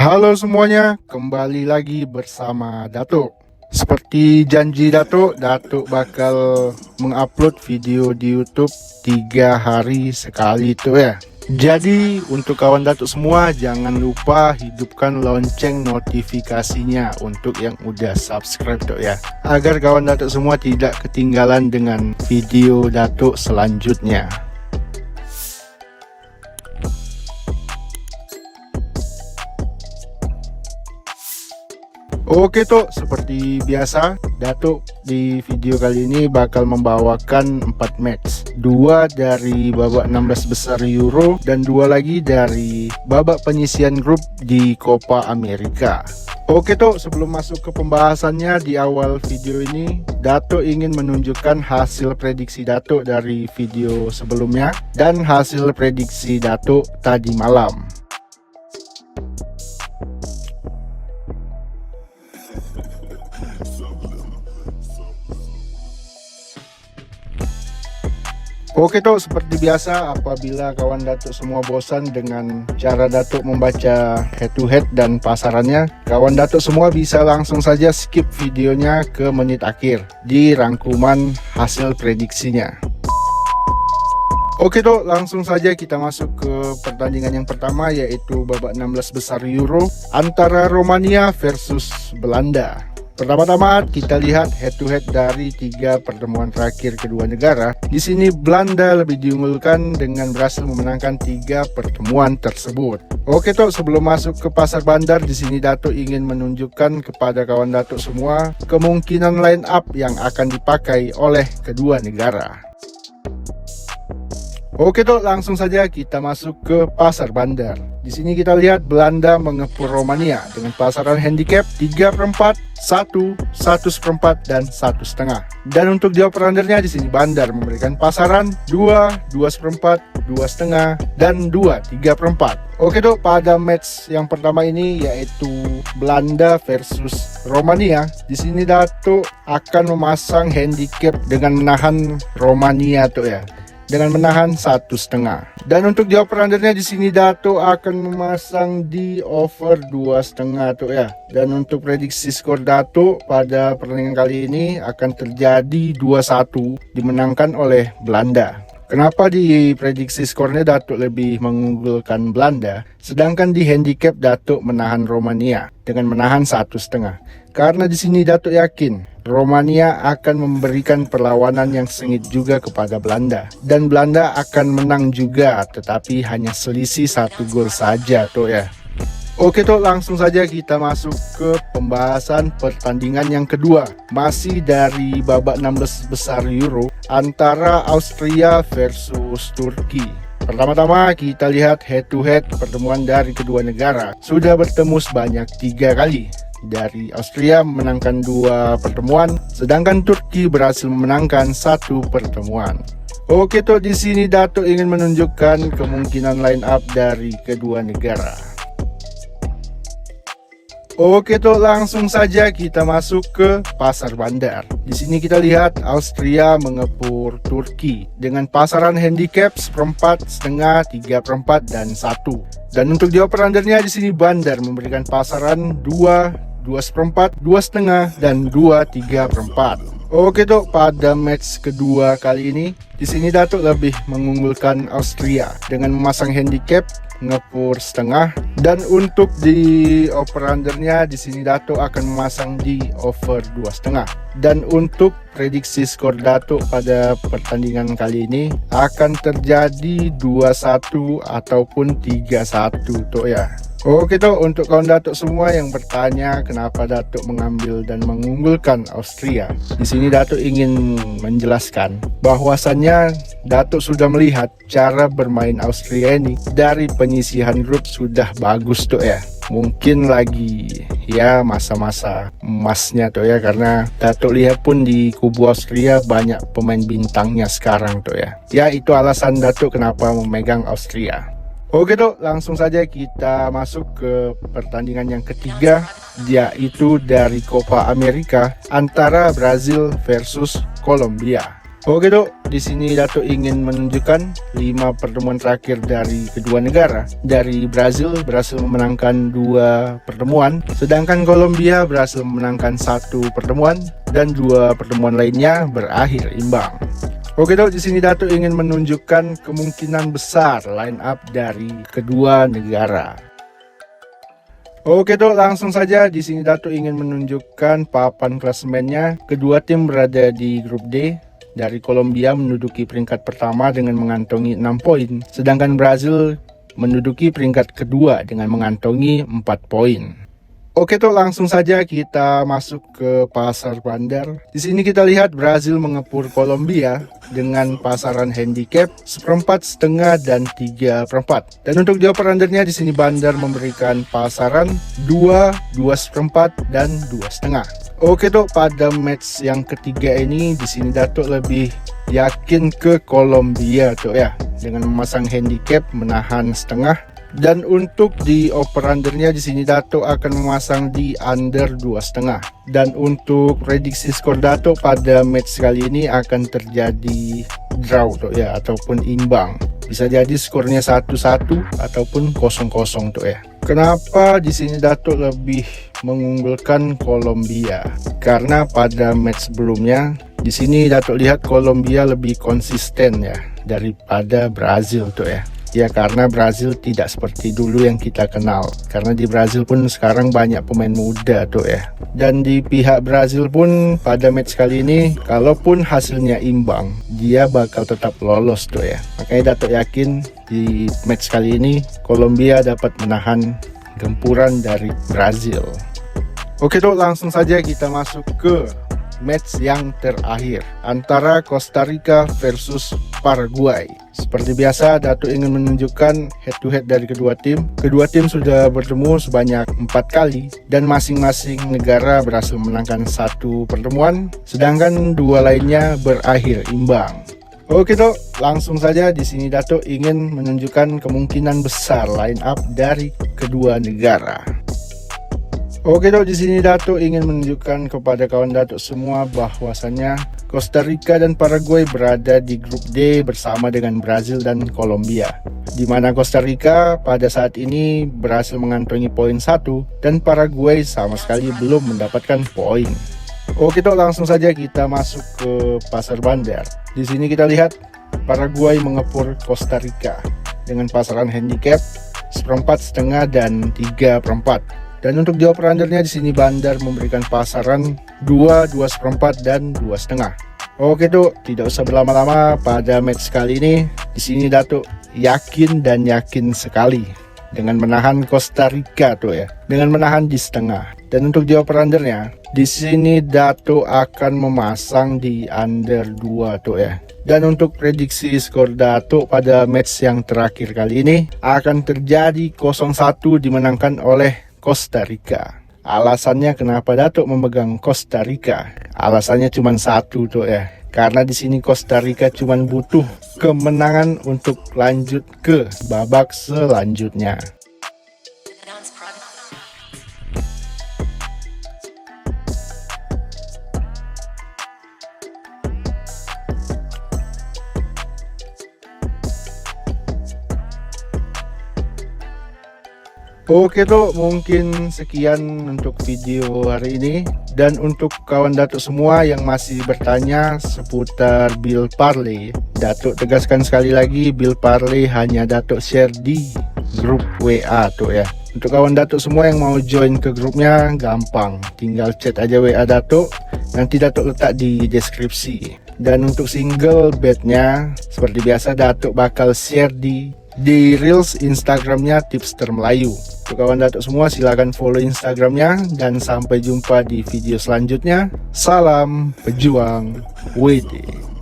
Halo semuanya, kembali lagi bersama Datuk. Seperti janji Datuk bakal mengupload video di YouTube 3 hari sekali tuh ya. Jadi untuk kawan Datuk semua jangan lupa hidupkan lonceng notifikasinya untuk yang udah subscribe tuh ya, agar kawan Datuk semua tidak ketinggalan dengan video Datuk selanjutnya. Oke tuh, seperti biasa Datuk di video kali ini bakal membawakan 4 match, 2 dari babak 16 besar Euro dan 2 lagi dari babak penyisian grup di Copa America. Oke tuh, sebelum masuk ke pembahasannya, di awal video ini Datuk ingin menunjukkan hasil prediksi Datuk dari video sebelumnya dan hasil prediksi Datuk tadi malam. Oke tuh, seperti biasa apabila kawan Datuk semua bosan dengan cara Datuk membaca head to head dan pasarannya, kawan Datuk semua bisa langsung saja skip videonya ke menit akhir di rangkuman hasil prediksinya. Oke tuh, langsung saja kita masuk ke pertandingan yang pertama, yaitu babak 16 besar Euro antara Romania versus Belanda. Pertama-tama kita lihat head to head dari 3 pertemuan terakhir kedua negara. Di sini Belanda lebih diunggulkan dengan berhasil memenangkan 3 pertemuan tersebut. Oke toh, sebelum masuk ke pasar bandar, di sini Datuk ingin menunjukkan kepada kawan Datuk semua kemungkinan line up yang akan dipakai oleh kedua negara. Oke toh, langsung saja kita masuk ke pasar bandar. Di sini kita lihat Belanda mengepung Romania dengan pasaran handicap 3/4, 1, 1/4 dan 1/5. Dan untuk di over-undernya di sini Bandar memberikan pasaran 2, 2/4, 2/5 dan 2, 3/4. Oke toh, pada match yang pertama ini yaitu Belanda versus Romania. Di sini Datuk akan memasang handicap dengan menahan Romania tuh ya, dengan menahan 1/5. Dan untuk di over undernya di sini Datuk akan memasang di over 2/5 tuh ya. Dan untuk prediksi skor Datuk pada pertandingan kali ini akan terjadi 2-1 dimenangkan oleh Belanda. Kenapa di prediksi skornya Datuk lebih mengunggulkan Belanda, sedangkan di handicap Datuk menahan Romania dengan menahan 1/5? Karena di sini Datuk yakin Romania akan memberikan perlawanan yang sengit juga kepada Belanda, dan Belanda akan menang juga, tetapi hanya selisih 1 gol saja tuh ya. Oke tuh, langsung saja kita masuk ke pembahasan pertandingan yang kedua, masih dari babak 16 besar Euro antara Austria versus Turki. Pertama-tama kita lihat head to head pertemuan dari kedua negara sudah bertemu sebanyak 3 kali. Dari Austria memenangkan 2 pertemuan, sedangkan Turki berhasil memenangkan 1 pertemuan. Oke tuh, di sini Datuk ingin menunjukkan kemungkinan line up dari kedua negara. Oke tuh, langsung saja kita masuk ke pasar bandar. Di sini kita lihat Austria mengepung Turki dengan pasaran handicap 1/4, 1/5, 3/4 dan 1. Dan untuk di over undernya di sini Bandar memberikan pasaran 2, 2/4, 2/5 dan 2, 3/4. Oke tuh, pada match kedua kali ini di sini Datuk lebih mengunggulkan Austria dengan memasang handicap ngepur 1/5, dan untuk di over undernya di sini Datuk akan memasang di over 2/5. Dan untuk prediksi skor Datuk pada pertandingan kali ini akan terjadi 2-1 ataupun 3-1 tuh ya. Oke tuh, untuk kawan Datuk semua yang bertanya kenapa Datuk mengambil dan mengunggulkan Austria, di sini Datuk ingin menjelaskan bahwasannya Datuk sudah melihat cara bermain Austria ini dari penyisihan grup sudah bagus tuh ya. Mungkin lagi ya masa-masa emasnya tuh ya, karena Datuk lihat pun di kubu Austria banyak pemain bintangnya sekarang tuh ya. Ya, itu alasan Datuk kenapa memegang Austria. Oke tuh, langsung saja kita masuk ke pertandingan yang ketiga, yaitu dari Copa America antara Brazil versus Kolombia. Oke Dok, di sini Datuk ingin menunjukkan 5 pertemuan terakhir dari kedua negara. Dari Brazil berhasil memenangkan 2 pertemuan, sedangkan Kolombia berhasil memenangkan 1 pertemuan dan 2 pertemuan lainnya berakhir imbang. Oke Dok, di sini Datuk ingin menunjukkan kemungkinan besar line up dari kedua negara. Oke Dok, langsung saja di sini Datuk ingin menunjukkan papan klasemennya. Kedua tim berada di grup D. Dari Kolombia menduduki peringkat pertama dengan mengantongi 6 poin, sedangkan Brazil menduduki peringkat kedua dengan mengantongi 4 poin. Oke Tok, langsung saja kita masuk ke pasar bandar. Di sini kita lihat Brazil mengepur Kolombia dengan pasaran handicap 1/4, setengah, dan 3/4. Dan untuk di over-undernya di sini bandar memberikan pasaran 2, 2/4, dan 2,5. Oke Tok, pada match yang ketiga ini di sini Datuk lebih yakin ke Kolombia Tok ya, dengan memasang handicap menahan setengah. Dan untuk di over-undernya di sini Datuk akan memasang di under 2,5. Dan untuk prediksi skor Datuk pada match kali ini akan terjadi draw Tok ya, ataupun imbang. Bisa jadi skornya 1-1 ataupun 0-0 Tok ya. Kenapa di sini Datuk lebih mengunggulkan Kolombia? Karena pada match sebelumnya di sini Datuk lihat Kolombia lebih konsisten ya daripada Brazil Tok ya. Ya, karena Brazil tidak seperti dulu yang kita kenal. Karena di Brazil pun sekarang banyak pemain muda Tok ya. Dan di pihak Brazil pun pada match kali ini, kalaupun hasilnya imbang, dia bakal tetap lolos Tok ya. Makanya Datuk yakin di match kali ini Kolombia dapat menahan gempuran dari Brazil. Oke Tok, langsung saja kita masuk ke match yang terakhir antara Costa Rica versus Paraguay. Seperti biasa Datuk ingin menunjukkan head to head dari kedua tim. Kedua tim sudah bertemu sebanyak 4 kali dan masing-masing negara berhasil menangkan 1 pertemuan, sedangkan 2 lainnya berakhir imbang. Oke Tok, langsung saja di sini Datuk ingin menunjukkan kemungkinan besar line up dari kedua negara. Oke Dok, di sini Datuk ingin menunjukkan kepada kawan Datuk semua bahwasannya Costa Rica dan Paraguay berada di grup D bersama dengan Brazil dan Kolombia. Di mana Costa Rica pada saat ini berhasil mengantongi poin 1 dan Paraguay sama sekali belum mendapatkan poin. Oke Dok, langsung saja kita masuk ke pasar bandar. Di sini kita lihat Paraguay mengepur Costa Rica dengan pasaran handicap 1/4, setengah, dan 3/4. Dan untuk di over-undernya di sini bandar memberikan pasaran 2, 2/4, dan 2,5. Oke Dok, tidak usah berlama-lama pada match kali ini. Di sini Datuk yakin dan yakin sekali dengan menahan Costa Rica Dok ya, dengan menahan di setengah. Dan untuk di over-undernya di sini Datuk akan memasang di under 2 Dok ya. Dan untuk prediksi skor Datuk pada match yang terakhir kali ini akan terjadi 0-1 dimenangkan oleh Costa Rica. Alasannya kenapa Datuk memegang Costa Rica? Alasannya cuma satu Dok ya. Karena di sini Costa Rica cuma butuh kemenangan untuk lanjut ke babak selanjutnya. Oke Dok, mungkin sekian untuk video hari ini. Dan untuk kawan Datuk semua yang masih bertanya seputar Bill Parley, Datuk tegaskan sekali lagi, Bill Parley hanya Datuk share di grup WA Dok ya. Untuk kawan Datuk semua yang mau join ke grupnya, gampang, tinggal chat aja WA Datuk, nanti Datuk letak di deskripsi. Dan untuk single bednya, seperti biasa Datuk bakal share di Reels Instagramnya Tipster Melayu. Untuk kawan Datuk semua silahkan follow Instagramnya. Dan sampai jumpa di video selanjutnya. Salam pejuang WD.